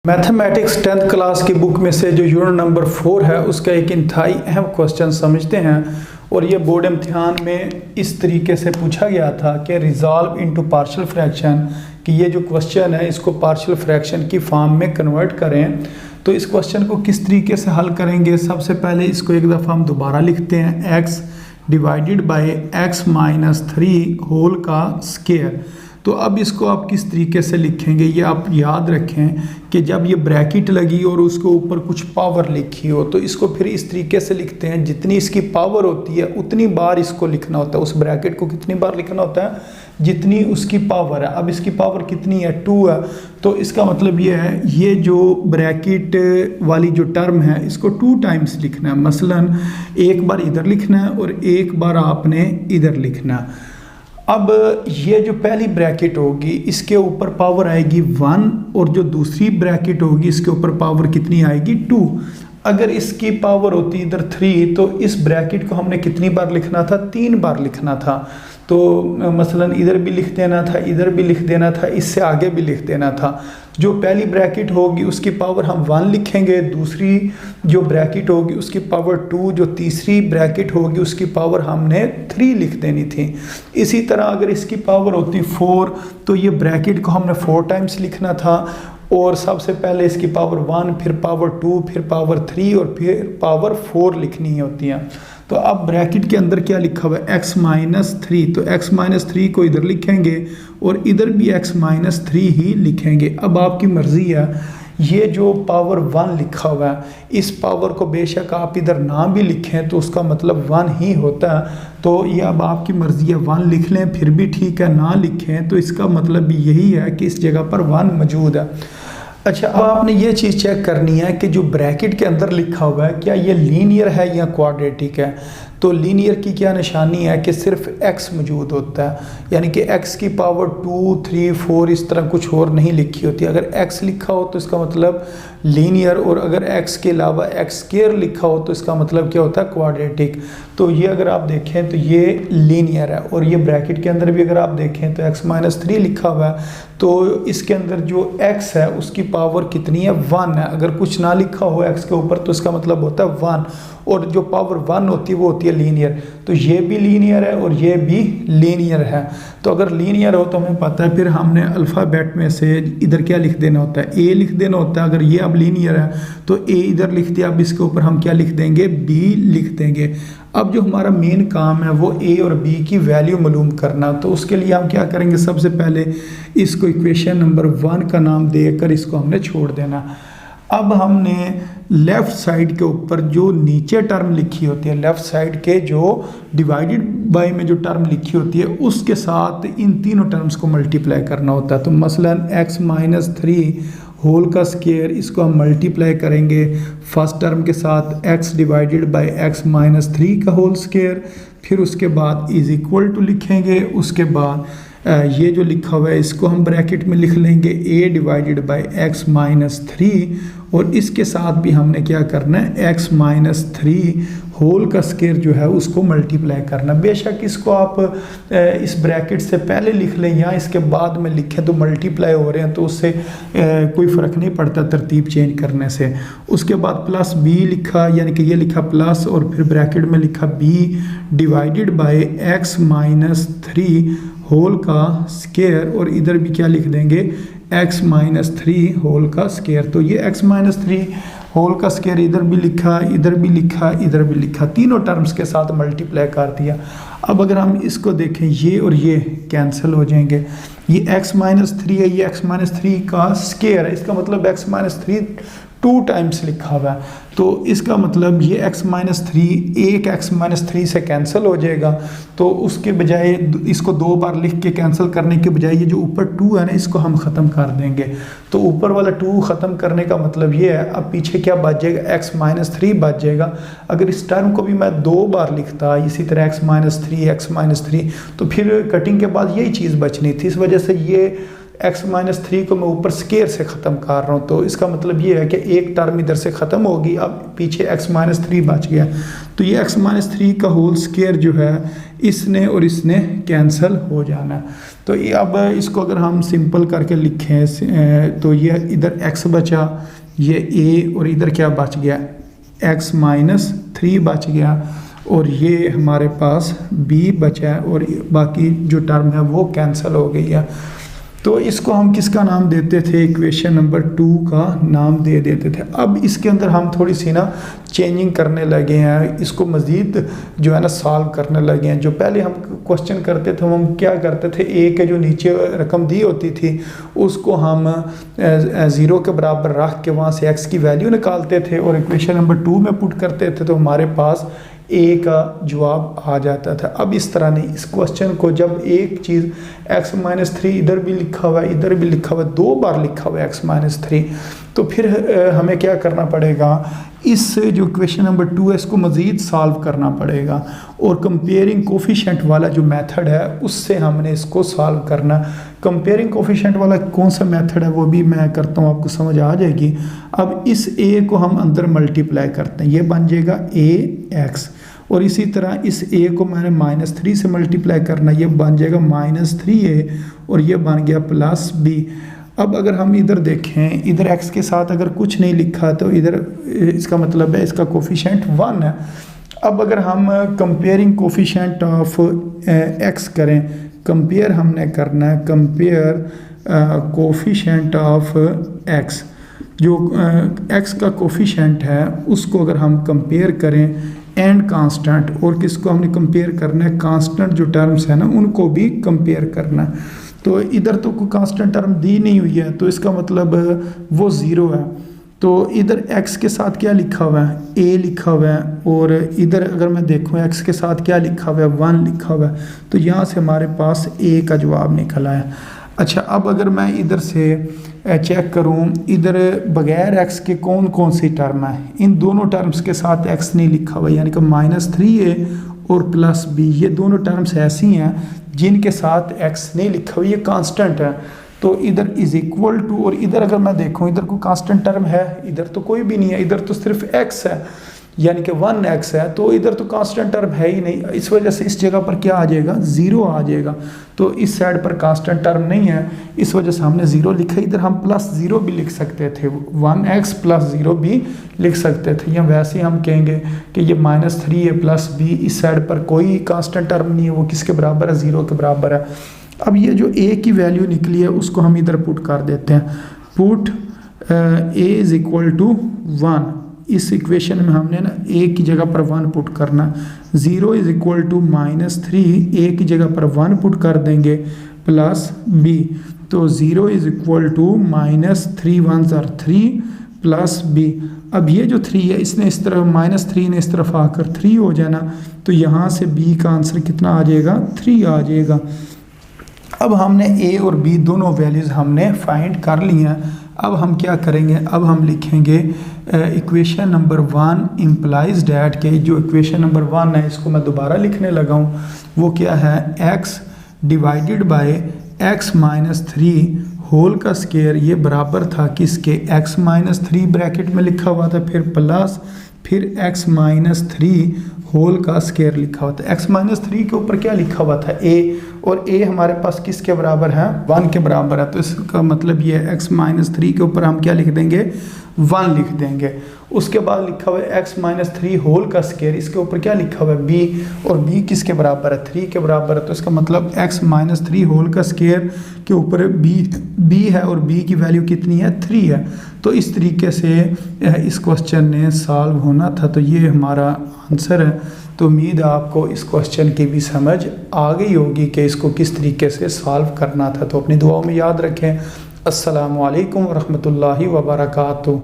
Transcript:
Mathematics 10th class की book में से जो यूनिट नंबर 4 है उसका एक इंतहाई अहम क्वेश्चन समझते हैं। और ये बोर्ड इम्तिहान में इस तरीके से पूछा गया था कि रिजॉल्व इनटू पार्शियल फ्रैक्शन, कि ये जो क्वेश्चन है इसको पार्शियल फ्रैक्शन की फॉर्म में कन्वर्ट करें। तो इस क्वेश्चन को किस तरीके से हल करेंगे, सबसे पहले इसको एक दफ़ा हम दोबारा लिखते हैं, x divided by x minus 3 whole का स्क्वायर। तो अब इसको आप किस तरीके से लिखेंगे, ये आप याद रखें कि जब ये ब्रैकेट लगी और उसके ऊपर कुछ पावर लिखी हो तो इसको फिर इस तरीके से लिखते हैं, जितनी इसकी पावर होती है उतनी बार इसको लिखना होता है। उस ब्रैकेट को कितनी बार लिखना होता है, जितनी उसकी पावर है। अब इसकी पावर कितनी है, 2 है, तो इसका मतलब ये है ये जो ब्रैकेट वाली जो टर्म है इसको 2 टाइम्स लिखना है। मसलन एक बार इधर लिखना है और एक बार आपने इधर लिखना है। अब ये जो पहली ब्रैकेट होगी इसके ऊपर पावर आएगी 1 और जो दूसरी ब्रैकेट होगी इसके ऊपर पावर कितनी आएगी, 2। अगर इसकी पावर होती इधर 3 तो इस ब्रैकेट को हमने कितनी बार लिखना था, 3 बार लिखना था। तो मसलन इधर भी लिख देना था, इधर भी लिख देना था, इससे आगे भी लिख देना था। जो पहली ब्रैकेट होगी उसकी पावर हम 1 लिखेंगे, दूसरी जो ब्रैकेट होगी उसकी पावर 2, जो तीसरी ब्रैकेट होगी उसकी पावर हमने 3 लिख देनी थी। इसी तरह अगर इसकी पावर होती 4 तो ये ब्रैकेट को हमने 4 टाइम्स लिखना था, और सबसे पहले इसकी पावर 1, फिर पावर 2, फिर पावर 3 और फिर पावर 4 लिखनी होती है। तो अब ब्रैकेट के अंदर क्या लिखा हुआ है, x माइनस 3, तो x माइनस 3 को इधर लिखेंगे और इधर भी x माइनस 3 ही लिखेंगे। अब आपकी मर्ज़ी है, ये जो पावर 1 लिखा हुआ है इस पावर को बेशक आप इधर ना भी लिखें तो उसका मतलब 1 ही होता है। तो ये अब आपकी मर्ज़ी है, 1 लिख लें फिर भी ठीक है, ना लिखें तो इसका मतलब भी यही है कि इस जगह पर 1 मौजूद है। अच्छा, अब आपने ये चीज़ चेक करनी है कि जो ब्रैकेट के अंदर लिखा हुआ है क्या ये लीनियर है या क्वाड्रेटिक है। तो लीनियर की क्या निशानी है कि सिर्फ x मौजूद होता है, यानी कि x की पावर 2, 3, 4 इस तरह कुछ और नहीं लिखी होती। अगर x लिखा हो तो इसका मतलब लीनियर, और अगर x के अलावा x स्क्वायर लिखा हो तो इसका मतलब क्या होता है, क्वाड्रेटिक। तो ये अगर आप देखें तो ये लीनियर है, और ये ब्रैकेट के अंदर भी अगर आप देखें तो x माइनस 3 लिखा हुआ है, तो इसके अंदर जो x है उसकी पावर कितनी है, 1 है। अगर कुछ ना लिखा हो x के ऊपर तो इसका मतलब होता है 1, और जो पावर 1 होती है वो होती है लीनियर। तो ये भी लीनियर है और ये भी लीनियर है। तो अगर लीनियर हो तो हमें पता है फिर हमने अल्फ़ाबेट में से इधर क्या लिख देना होता है, a लिख देना होता है। अगर ये अब लीनियर है तो a इधर लिख दिया, अब इसके ऊपर हम क्या लिख देंगे, b लिख देंगे। अब जो हमारा मेन काम है वो a और b की वैल्यू मालूम करना। तो उसके लिए हम क्या करेंगे, सबसे पहले इसको इक्वेशन नंबर 1 का नाम देकर इसको हमने छोड़ देना। अब हमने लेफ़्ट साइड के ऊपर जो नीचे टर्म लिखी होती है, लेफ़्ट साइड के जो डिवाइडेड बाय में जो टर्म लिखी होती है उसके साथ इन तीनों टर्म्स को मल्टीप्लाई करना होता है। तो मसलन x माइनस 3 होल का स्क्वायर, इसको हम मल्टीप्लाई करेंगे फर्स्ट टर्म के साथ x divided by x minus 3 का होल स्क्वायर, फिर उसके बाद इज़ इक्वल टू लिखेंगे। उसके बाद ये जो लिखा हुआ है इसको हम ब्रैकेट में लिख लेंगे a divided by x minus 3, और इसके साथ भी हमने क्या करना है, x माइनस 3 होल का स्क्वायर जो है उसको मल्टीप्लाई करना। बेशक इसको आप इस ब्रैकेट से पहले लिख लें या इसके बाद में लिखें, तो मल्टीप्लाई हो रहे हैं तो उससे कोई फ़र्क नहीं पड़ता तरतीब चेंज करने से। उसके बाद प्लस b लिखा, यानी कि ये लिखा प्लस और फिर ब्रैकेट में लिखा b divided by x minus 3 whole का स्क्वायर, और इधर भी क्या लिख देंगे, x माइनस 3 होल का स्क्वायर। तो ये x माइनस 3 होल का स्क्वायर इधर भी लिखा, इधर भी लिखा, इधर भी लिखा, तीनों टर्म्स के साथ मल्टीप्लाई कर दिया। अब अगर हम इसको देखें, ये और ये कैंसिल हो जाएंगे। ये x माइनस 3 है, ये x माइनस 3 का स्क्वायर है, इसका मतलब x माइनस 3 2 टाइम्स लिखा हुआ है। तो इसका मतलब ये x माइनस 3 एक x माइनस 3 से कैंसिल हो जाएगा। तो उसके बजाय इसको 2 बार लिख के कैंसिल करने के बजाय ये जो ऊपर 2 है ना इसको हम ख़त्म कर देंगे। तो ऊपर वाला 2 ख़त्म करने का मतलब ये है, अब पीछे क्या बच जाएगा, x माइनस 3 बच जाएगा। अगर इस टर्म को भी मैं 2 बार लिखता इसी तरह x माइनस 3 तो फिर कटिंग के बाद यही चीज़ बचनी थी। इस वजह से ये x-3 को मैं ऊपर स्केयर से ख़त्म कर रहा हूँ, तो इसका मतलब ये है कि एक टर्म इधर से ख़त्म होगी, अब पीछे x-3 बच गया। तो ये x-3 का होल स्केयर जो है इसने और इसने कैंसिल हो जाना। तो ये अब इसको अगर हम सिंपल करके लिखें तो ये इधर x बचा, ये a, और इधर क्या बच गया x-3 बच गया, और ये हमारे पास b बचा है, और बाकी जो टर्म है वो कैंसिल हो गई है। तो इसको हम किसका नाम देते थे, इक्वेशन नंबर 2 का नाम दे देते थे। अब इसके अंदर हम थोड़ी सी ना चेंजिंग करने लगे हैं, इसको मज़ीद जो है ना सॉल्व करने लगे हैं। जो पहले हम क्वेश्चन करते थे हम क्या करते थे, ए के जो नीचे रकम दी होती थी उसको हम 0 के बराबर रख के वहाँ से एक्स की वैल्यू निकालते थे और इक्वेशन नंबर 2 में पुट करते थे, तो हमारे पास ए का जवाब आ जाता था। अब इस तरह नहीं, इस क्वेश्चन को जब एक चीज़ x-3 इधर भी लिखा हुआ है इधर भी लिखा हुआ है, 2 बार लिखा हुआ है x-3, तो फिर हमें क्या करना पड़ेगा, इस जो इक्वेशन नंबर 2 है इसको मज़ीद सॉल्व करना पड़ेगा, और कंपेयरिंग कोफिशिएंट वाला जो मेथड है उससे हमने इसको सॉल्व करना। कंपेयरिंग कोफिशिएंट वाला कौन सा मेथड है वो भी मैं करता हूँ, आपको समझ आ जाएगी। अब इस a को हम अंदर मल्टीप्लाई करते हैं, ये बन जाएगा ax, और इसी तरह इस a को मैंने -3 से मल्टीप्लाई करना, ये बन जाएगा -3a, और ये बन गया +b। अब अगर हम इधर देखें, इधर x के साथ अगर कुछ नहीं लिखा तो इधर इसका मतलब है इसका कोफिशिएंट 1 है। अब अगर हम कंपेयरिंग कोफिशिएंट ऑफ x करें, कंपेयर हमने करना है, कंपेयर कोफिशिएंट ऑफ x, जो x का कोफिशिएंट है उसको अगर हम कंपेयर करें एंड कांस्टेंट, और किसको हमने कंपेयर करना है, कांस्टेंट जो टर्म्स है ना उनको भी कंपेयर करना है। तो इधर तो कोई कांस्टेंट टर्म दी नहीं हुई है, तो इसका मतलब वो 0 है। तो इधर x के साथ क्या लिखा हुआ है, a लिखा हुआ है, और इधर अगर मैं देखूँ x के साथ क्या लिखा हुआ है, 1 लिखा हुआ है, तो यहाँ से हमारे पास a का जवाब निकला है। अच्छा, अब अगर मैं इधर से चेक करूं, इधर बगैर x के कौन कौन सी टर्म है, इन दोनों टर्म्स के साथ x नहीं लिखा हुआ, यानी कि -3a और +b, ये दोनों टर्म्स ऐसी हैं जिनके साथ x नहीं लिखा हुआ, ये कांस्टेंट है। तो इधर इज इक्वल टू, और इधर अगर मैं देखूं इधर कोई कांस्टेंट टर्म है, इधर तो कोई भी नहीं है, इधर तो सिर्फ x है, यानी कि 1x है, तो इधर तो कांस्टेंट टर्म है ही नहीं। इस वजह से इस जगह पर क्या आ जाएगा, 0 आ जाएगा। तो इस साइड पर कांस्टेंट टर्म नहीं है, इस वजह से हमने 0 लिखा। इधर हम +0 भी लिख सकते थे, 1x + 0 भी लिख सकते थे, या वैसे ही हम कहेंगे कि ये -3a + b, इस साइड पर कोई कांस्टेंट टर्म नहीं है, वो किसके बराबर है, 0 के बराबर है। अब ये जो a की वैल्यू निकली है उसको हम इधर पुट कर देते हैं, पुट a = 1। इस इक्वेशन में हमने ना a की जगह पर 1 पुट करना, 0 = -3, a की जगह पर 1 पुट कर देंगे +b, तो 0 = -3 1s are 3 +b। अब ये जो 3 है इसने इस तरफ -3 ने इस तरफ आकर 3 हो जाना, तो यहाँ से b का आंसर कितना आ जाएगा, 3 आ जाएगा। अब हमने a और b दोनों वैल्यूज़ हमने फाइंड कर ली हैं। अब हम क्या करेंगे, अब हम लिखेंगे इक्वेशन नंबर 1 इम्प्लाइज डैट के, जो इक्वेशन नंबर 1 है इसको मैं दोबारा लिखने लगा हूँ, वो क्या है, x divided by x-3 whole का स्केयर, ये बराबर था किसके, x-3 ब्रैकेट में लिखा हुआ था, फिर प्लस, फिर x-3 होल का स्केयर लिखा हुआ था। x-3 के ऊपर क्या लिखा हुआ था, a, और a हमारे पास किसके बराबर है, 1 के बराबर है। तो इसका मतलब ये x-3 के ऊपर हम क्या लिख देंगे, 1 लिख देंगे। उसके बाद लिखा हुआ है x-3 होल का स्केयर, इसके ऊपर क्या लिखा हुआ है, b, और b किसके बराबर है, 3 के बराबर है। तो इसका मतलब x-3 होल का स्केयर के ऊपर b है, और b की वैल्यू कितनी है, 3 है। तो इस तरीके से इस क्वेश्चन ने सॉल्व होना था। तो ये हमारा आंसर है। तो उम्मीद है आपको इस क्वेश्चन की भी समझ आ गई होगी कि इसको किस तरीके से सॉल्व करना था। तो अपनी दुआओं में याद रखें। अस्सलामु अलैकुम वरहमतुल्लाहि वबरकातुहू।